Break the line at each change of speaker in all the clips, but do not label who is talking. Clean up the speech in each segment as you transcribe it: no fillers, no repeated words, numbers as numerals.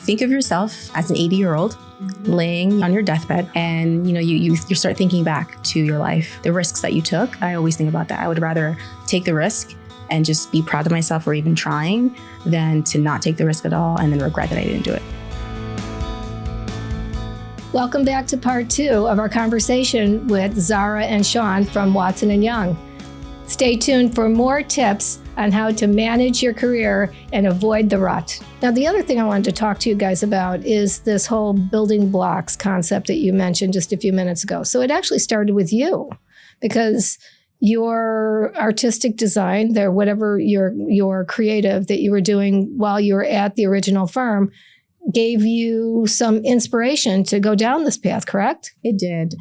think of yourself as an 80-year-old laying on your deathbed, and you start thinking back to your life, the risks that you took. I always think about that. I would rather take the risk and just be proud of myself for even trying than to not take the risk at all and then regret that I didn't do it.
Welcome back to part 2 of our conversation with Zara and Sean from Watson Young. Stay tuned for more tips on how to manage your career and avoid the rut. Now, the other thing I wanted to talk to you guys about is this whole building blocks concept that you mentioned just a few minutes ago. So it actually started with you, because your artistic design, whatever your creative that you were doing while you were at the original firm, gave you some inspiration to go down this path, correct?
It did.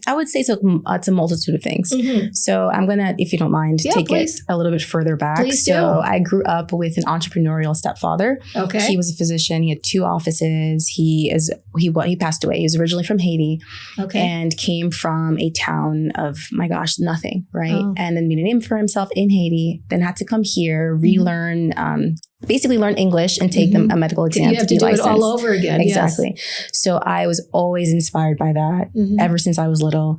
I would say so. It's a multitude of things. Mm-hmm. So I'm going to, if you don't mind, take it a little bit further back.
Please do.
So I grew up with an entrepreneurial stepfather.
Okay.
He was a physician. He had 2 offices. He passed away. He was originally from Haiti. Okay. And came from a town of, my gosh, nothing, right? Oh. And then made a name for himself in Haiti, then had to come here, relearn, basically learn English and take a medical exam.
You have to do it all over again.
Exactly.
Yes.
So I was always inspired by that ever since I was little.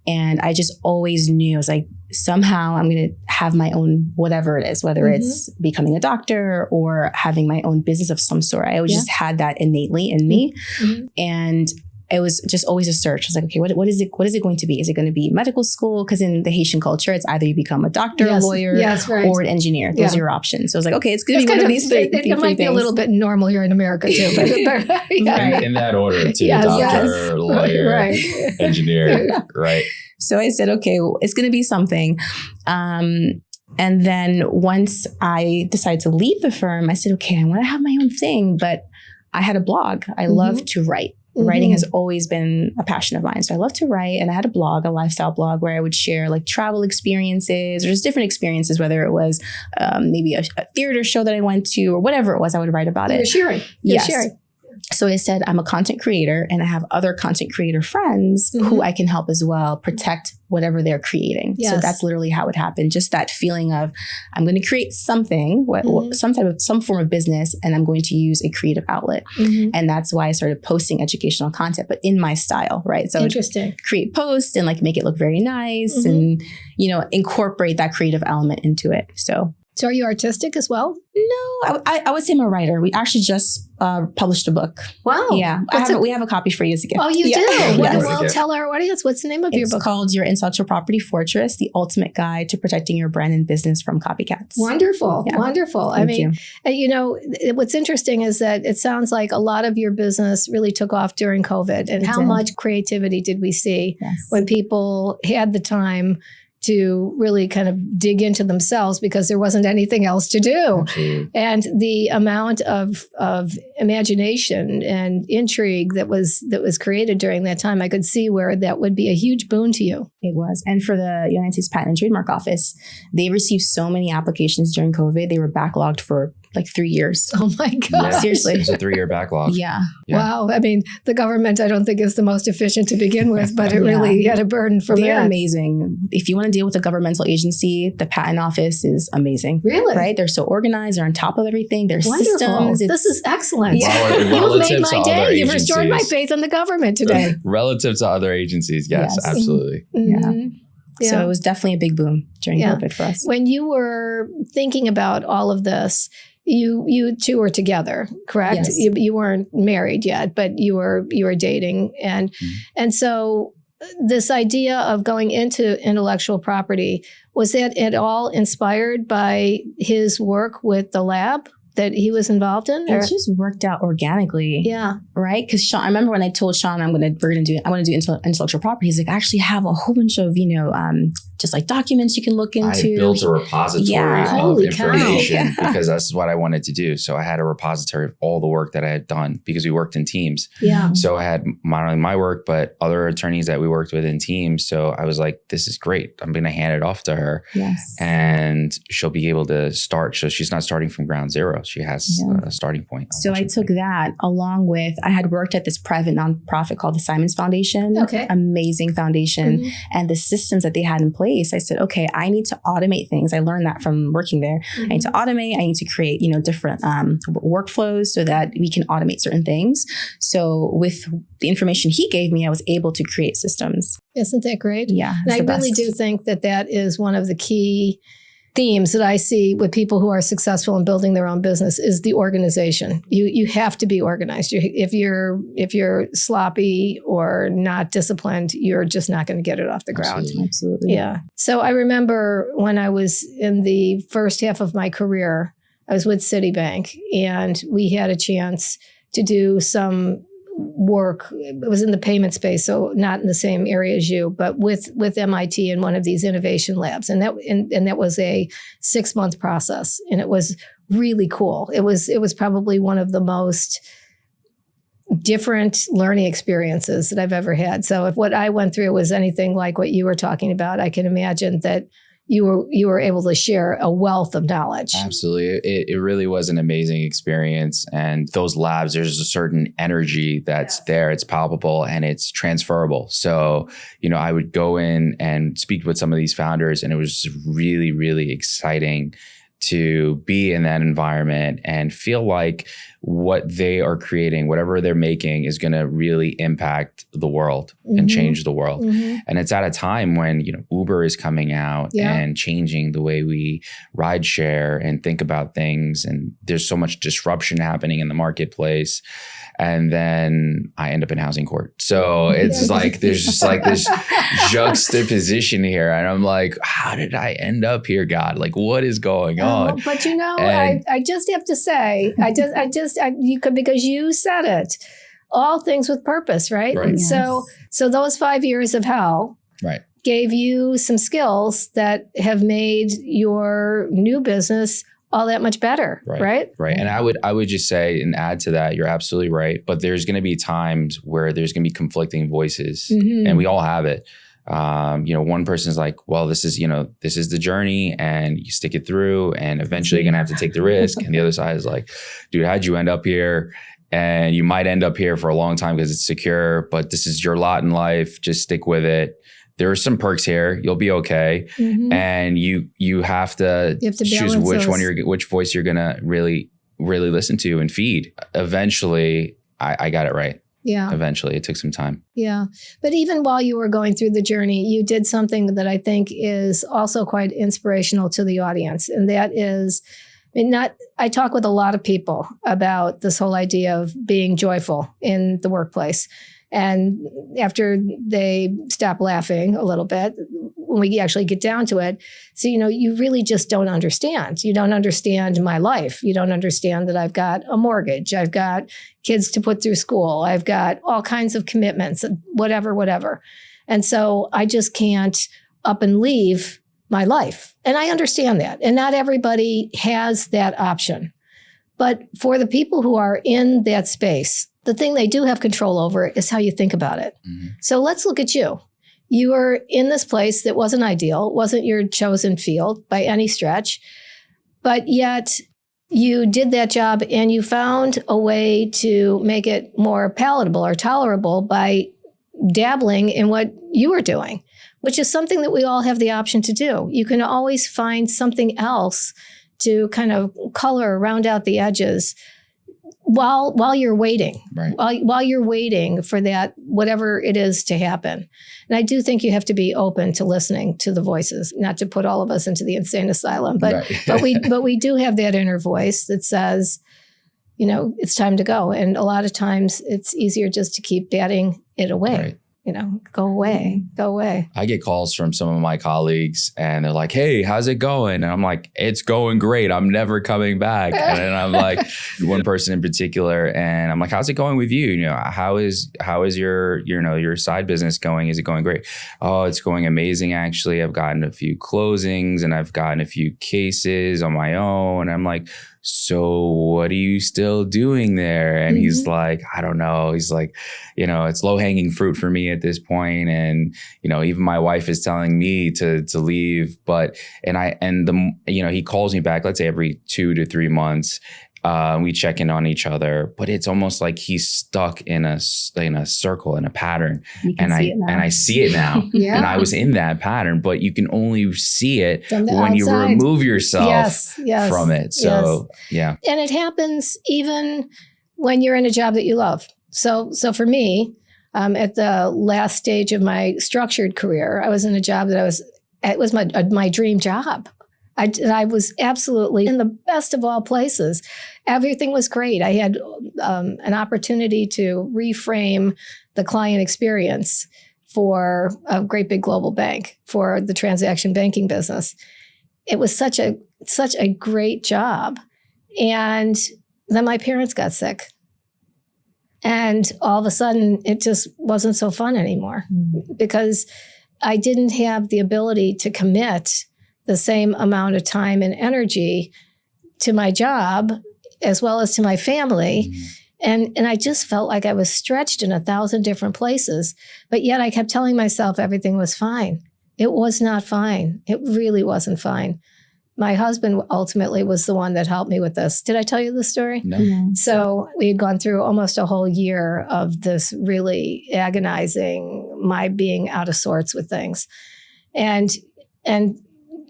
And I just always knew, I was like, somehow I'm going to have my own, whatever it is, whether it's becoming a doctor or having my own business of some sort. I always just had that innately in me. Mm-hmm. And it was just always a search. I was like, okay, what is it going to be? Is it going to be medical school? Because in the Haitian culture, it's either you become a doctor, a lawyer, or an engineer. Those are your options. So I was like, okay, it's going to be one of these things.
It might be a little bit normal here in America too. But
in that order too, doctor, lawyer, engineer, right?
So I said, okay, well, it's going to be something. And then once I decided to leave the firm, I said, okay, I want to have my own thing. But I had a blog. I love to write. Writing has always been a passion of mine. So I love to write. And I had a blog, a lifestyle blog, where I would share like travel experiences or just different experiences, whether it was maybe a theater show that I went to or whatever it was, I would write about it.
You're sharing.
So I said, I'm a content creator and I have other content creator friends who I can help as well protect whatever they're creating. Yes. So that's literally how it happened. Just that feeling of, I'm going to create something, some form of business, and I'm going to use a creative outlet. And that's why I started posting educational content, but in my style, right? So
interesting.
Create posts and like make it look very nice and, incorporate that creative element into it. So
are you artistic as well?
No, I would say I'm a writer. We actually just published a book.
Wow.
Yeah. We have a copy for you as a gift.
Oh, you do? Well, tell our audience, what's the name of your book?
It's called Your Intellectual Property Fortress, the Ultimate Guide to Protecting Your Brand and Business from Copycats.
Wonderful.
Yeah.
Wonderful.
Thank you.
What's interesting is that it sounds like a lot of your business really took off during COVID. And how much creativity did we see when people had the time to really kind of dig into themselves because there wasn't anything else to do.
Absolutely.
And the amount of imagination and intrigue that was created during that time, I could see where that would be a huge boon to you.
It was. And for the United States Patent and Trademark Office, they received so many applications during COVID. They were backlogged for like 3 years.
Oh my God.
Yeah.
Seriously.
It's a 3-year backlog.
Yeah.
Wow. I mean, the government, I don't think is the most efficient to begin with, but it really had a burden from
They're
that.
amazing. If you want to deal with a governmental agency, the patent office is amazing.
Really?
Right? They're so organized. They're on top of everything. Their
Wonderful.
systems.
This is excellent.
Yeah.
You've made my day. You've
agencies.
restored my faith in the government today.
Relative to other agencies, yes. Absolutely.
Yeah. So it was definitely a big boom during COVID for us.
When you were thinking about all of this, you two were together, correct?
Yes.
You weren't married yet, but you were dating, and so this idea of going into intellectual property, was that at all inspired by his work with the lab that he was involved in?
It just worked out organically.
Yeah.
Right? Because Sean, I remember when I told Sean I want to do intellectual property. He's like, I actually have a whole bunch of, just like documents you can look into.
I built a repository of
Holy
information
cow.
because that's what I wanted to do. So I had a repository of all the work that I had done because we worked in teams.
Yeah.
So I had not only my work, but other attorneys that we worked with in teams. So I was like, this is great. I'm going to hand it off to her.
Yes.
And she'll be able to start. So she's not starting from ground zero. She has a starting point.
So I took that along with, I had worked at this private nonprofit called the Simons Foundation.
Okay.
Amazing foundation. And the systems that they had in place, I said, okay, I need to automate things. I learned that from working there. I need to automate. I need to create, different workflows so that we can automate certain things. So with the information he gave me, I was able to create systems.
Isn't that great?
Yeah.
And I really do think that is one of the key themes that I see with people who are successful in building their own business is the organization. You have to be organized. If you're sloppy or not disciplined, you're just not going to get it off the ground.
Absolutely.
Yeah. So I remember when I was in the first half of my career, I was with Citibank, and we had a chance to do some work. It was in the payment space, so not in the same area as you, but with MIT in one of these innovation labs, and that was a 6-month process, and it was really cool. It was probably one of the most different learning experiences that I've ever had. So if what I went through was anything like what you were talking about, I can imagine that you were able to share a wealth of knowledge.
Absolutely. It really was an amazing experience. And those labs, there's a certain energy that's there. It's palpable and it's transferable. So, I would go in and speak with some of these founders, and it was really, really exciting to be in that environment and feel like what they are creating, whatever they're making, is going to really impact the world and change the world. And it's at a time when, Uber is coming out and changing the way we ride share and think about things. And there's so much disruption happening in the marketplace. And then I end up in housing court. So it's like, there's just like this juxtaposition here. And I'm like, how did I end up here, God? Like, what is going on?
But I just have to say, because you said it, all things with purpose, right?
Yes.
So those 5 years of hell gave you some skills that have made your new business all that much better, right?
Right. And I would just say and add to that, you're absolutely right. But there's going to be times where there's going to be conflicting voices, and we all have it. One person's like, well, this is the journey, and you stick it through, and eventually you're going to have to take the risk. And the other side is like, dude, how'd you end up here? And you might end up here for a long time because it's secure, but this is your lot in life. Just stick with it. There are some perks here. You'll be okay. And you have to choose which voice you're going to really, really listen to and feed. Eventually, I got it right.
Yeah.
Eventually, it took some time.
Yeah. But even while you were going through the journey, you did something that I think is also quite inspirational to the audience. And that is, I talk with a lot of people about this whole idea of being joyful in the workplace. And after they stop laughing a little bit, when we actually get down to it, so, you really just don't understand. You don't understand my life. You don't understand that I've got a mortgage. I've got kids to put through school. I've got all kinds of commitments, whatever. And so I just can't up and leave my life. And I understand that. And not everybody has that option. But for the people who are in that space, the thing they do have control over is how you think about it. So let's look at you. You were in this place that wasn't ideal, wasn't your chosen field by any stretch, but yet you did that job and you found a way to make it more palatable or tolerable by dabbling in what you were doing, which is something that we all have the option to do. You can always find something else to kind of color, round out the edges while you're waiting, while you're waiting for that, whatever it is to happen. And I do think you have to be open to listening to the voices, not to put all of us into the insane asylum, but we do have that inner voice that says, it's time to go. And a lot of times it's easier just to keep batting it away. Go away.
I get calls from some of my colleagues and they're like, hey, how's it going? And I'm like, it's going great. I'm never coming back. And then I'm like, one person in particular, and I'm like, how's it going with you? How is your side business going? Is it going great? Oh, it's going amazing. Actually, I've gotten a few closings and I've gotten a few cases on my own. And I'm like, so what are you still doing there? And he's like, I don't know. He's like, it's low hanging fruit for me at this point. And, even my wife is telling me to leave, he calls me back, let's say every 2 to 3 months. We check in on each other, but it's almost like he's stuck in a circle, in a pattern. And I see it now.
Yeah.
And I was in that pattern, but you can only see it when
outside.
you remove yourself
Yes.
from it. So, yeah.
And it happens even when you're in a job that you love. So for me, at the last stage of my structured career, I was in a job that it was my dream job. I was absolutely in the best of all places. Everything was great. I had an opportunity to reframe the client experience for a great big global bank, for the transaction banking business. It was such a great job. And then my parents got sick. And all of a sudden, it just wasn't so fun anymore because I didn't have the ability to commit the same amount of time and energy to my job as well as to my family. And I just felt like I was stretched in 1,000 different places. But yet I kept telling myself everything was fine. It was not fine. It really wasn't fine. My husband ultimately was the one that helped me with this. Did I tell you this story?
No.
So we had gone through almost a whole year of this really agonizing, my being out of sorts with things. And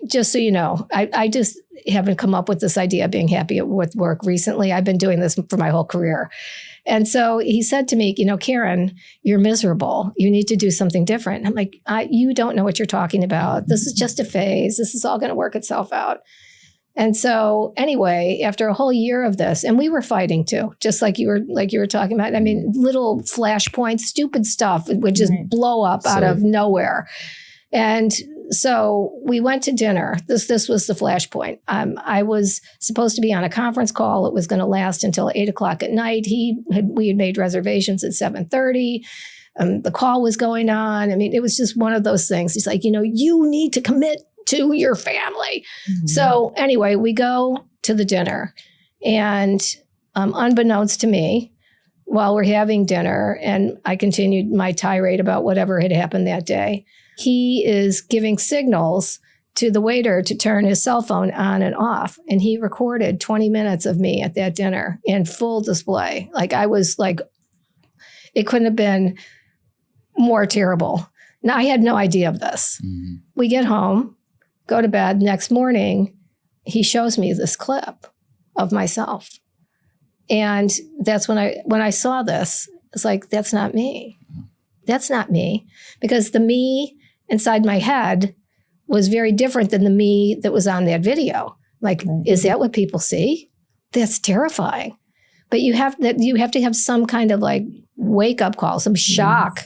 just so you know, I just haven't come up with this idea of being happy with work recently. I've been doing this for my whole career. And so he said to me, Karen, you're miserable. You need to do something different. I'm like, you don't know what you're talking about. This is just a phase. This is all going to work itself out. And so anyway, after a whole year of this, and we were fighting too, just like you were talking about. I mean, little flashpoints, stupid stuff would just blow up out of nowhere. And so we went to dinner. This was the flashpoint. I was supposed to be on a conference call. It was going to last until 8:00 at night. We had made reservations at 7:30. The call was going on. I mean, it was just one of those things. He's like, you need to commit to your family. Mm-hmm. So anyway, we go to the dinner, and unbeknownst to me, while we're having dinner, and I continued my tirade about whatever had happened that day, he is giving signals to the waiter to turn his cell phone on and off. And he recorded 20 minutes of me at that dinner in full display. Like I was like, it couldn't have been more terrible. Now I had no idea of this. Mm-hmm. We get home, go to bed. Next morning, he shows me this clip of myself. And that's when I saw this, it's like, that's not me. That's not me. Because the me inside my head was very different than the me that was on that video. Like, is that what people see? That's terrifying. But you have to have some kind of like wake up call, some shock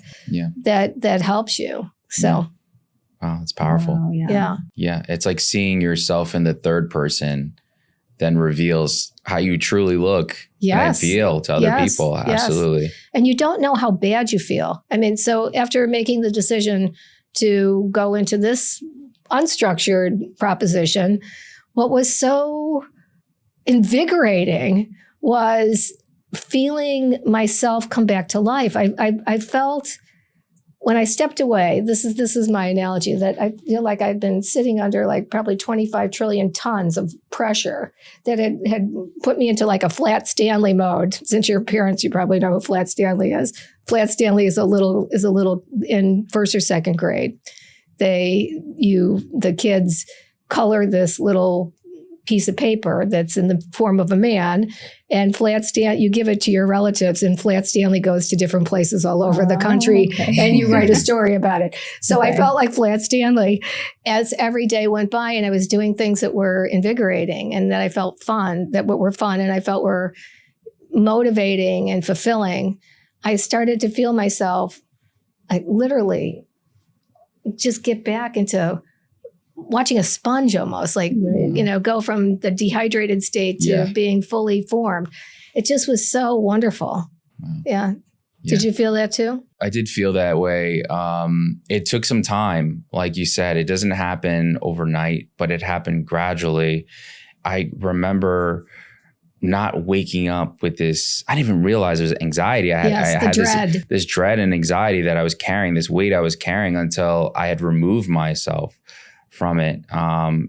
that helps you. So,
wow, it's powerful.
Wow,
yeah. It's like seeing yourself in the third person then reveals how you truly look and feel to other people. Absolutely.
Yes. And you don't know how bad you feel. I mean, so after making the decision to go into this unstructured proposition, what was so invigorating was feeling myself come back to life. I felt when I stepped away, this is my analogy, that I feel like I've been sitting under like probably 25 trillion tons of pressure that had put me into like a Flat Stanley mode. Since your parents, you probably know who Flat Stanley is. Flat Stanley is a little in first or second grade. The kids color this little piece of paper that's in the form of a man, and you give it to your relatives, and Flat Stanley goes to different places all over the country, and you write a story about it. So I felt like Flat Stanley as every day went by, and I was doing things that were invigorating, and that I felt were fun, and I felt were motivating and fulfilling. I started to feel myself, like literally, just get back into watching a sponge almost, like, go from the dehydrated state to being fully formed. It just was so wonderful. Wow. Yeah. Did you feel that too?
I did feel that way. It took some time. Like you said, it doesn't happen overnight, but it happened gradually. I remember not waking up with this, I didn't even realize it was anxiety. I had
dread.
This dread and anxiety that I was carrying, this weight I was carrying, until I had removed myself from it.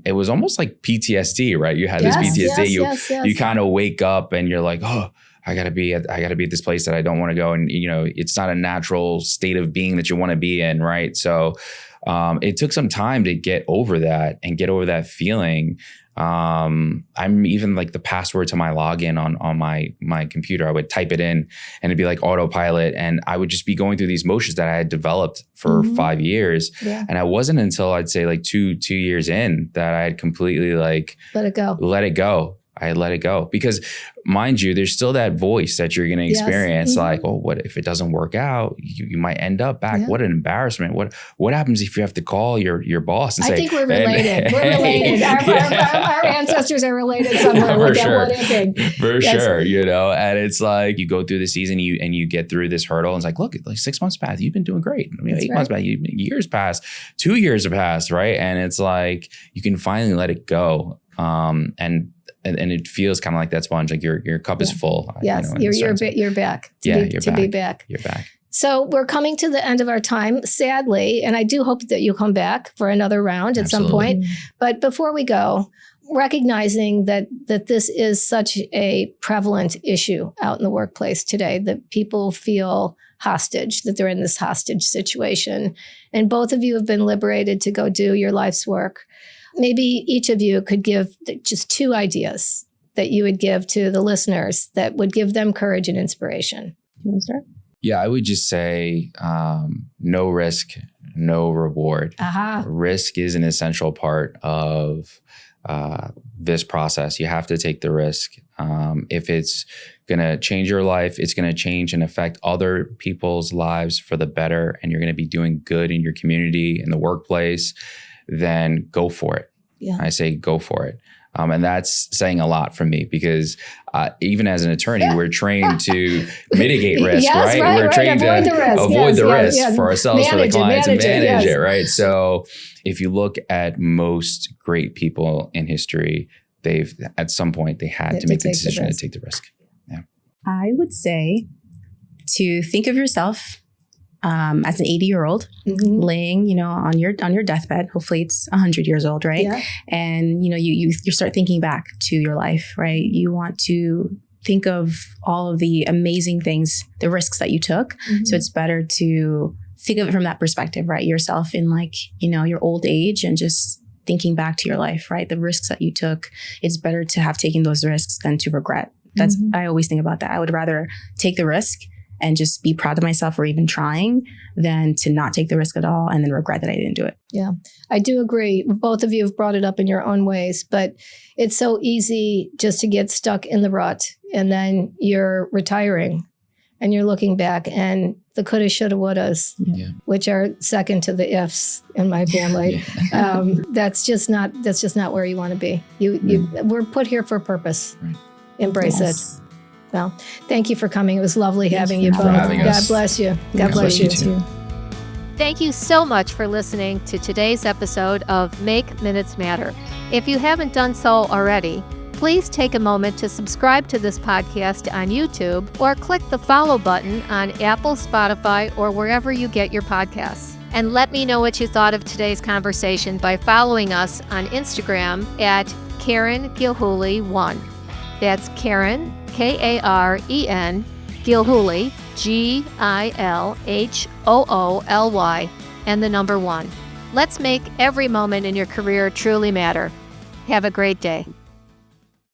It was almost like PTSD, right? You had this PTSD. You kind of wake up and you're like, oh, I gotta be at this place that I don't want to go. And, it's not a natural state of being that you want to be in. Right. So, it took some time to get over that and get over that feeling. I'm even like the password to my login on my computer, I would type it in and it'd be like autopilot. And I would just be going through these motions that I had developed for 5 years. Yeah. And it wasn't until I'd say like two years in that I had completely like, let it go. I had let it go because, mind you, there's still that voice that you're going to experience. Like, oh, what if it doesn't work out? You might end up back. Yeah. What an embarrassment. What happens if you have to call your boss and say, I think we're related. We're related.
Our ancestors are related somewhere with that one thing.
For sure. And it's like you go through the season and you get through this hurdle. And it's like, look, like 6 months passed. You've been doing great. 8 months passed. Years passed. 2 years have passed. Right. And it's like you can finally let it go. And it feels kind of like that sponge, like your cup is full.
Yes, you're back. To be back.
You're back.
So we're coming to the end of our time, sadly, and I do hope that you come back for another round at some point. But before we go, recognizing that this is such a prevalent issue out in the workplace today, that people feel hostage, that they're in this hostage situation, and both of you have been liberated to go do your life's work. Maybe each of you could give just 2 ideas that you would give to the listeners that would give them courage and inspiration. You want to start?
Yeah, I would just say no risk, no reward. Risk is an essential part of this process. You have to take the risk. If it's going to change your life, it's going to change and affect other people's lives for the better, and you're going to be doing good in your community, in the workplace, then go for it. Yeah. I say go for it. And that's saying a lot from me because even as an attorney, we're trained to mitigate risk, right? We're trained to avoid the risk for ourselves, for the clients, and manage it, right? So if you look at most great people in history, at some point they had to make the decision to take the risk. Yeah.
I would say to think of yourself as an 80-year-old laying, on your deathbed. Hopefully it's 100 years old, right? Yeah. And, you start thinking back to your life, right? You want to think of all of the amazing things, the risks that you took. So it's better to think of it from that perspective, right? Yourself in your old age and just thinking back to your life, right? The risks that you took. It's better to have taken those risks than to regret. I always think about that. I would rather take the risk and just be proud of myself for even trying than to not take the risk at all and then regret that I didn't do it.
Yeah, I do agree. Both of you have brought it up in your own ways, but it's so easy just to get stuck in the rut and then you're retiring and you're looking back and the coulda, shoulda, wouldas, which are second to the ifs in my family. That's just not where you want to be. We're put here for a purpose. Right. Embrace it. Well, thank you for coming. It was lovely having you both. God bless you. God bless you too.
Thank you so much for listening to today's episode of Make Minutes Matter. If you haven't done so already, please take a moment to subscribe to this podcast on YouTube or click the follow button on Apple, Spotify, or wherever you get your podcasts. And let me know what you thought of today's conversation by following us on Instagram at Karen Gilhooly 1. That's Karen, Karen Gilhooly, Gilhooly, and the number 1. Let's make every moment in your career truly matter. Have a great day.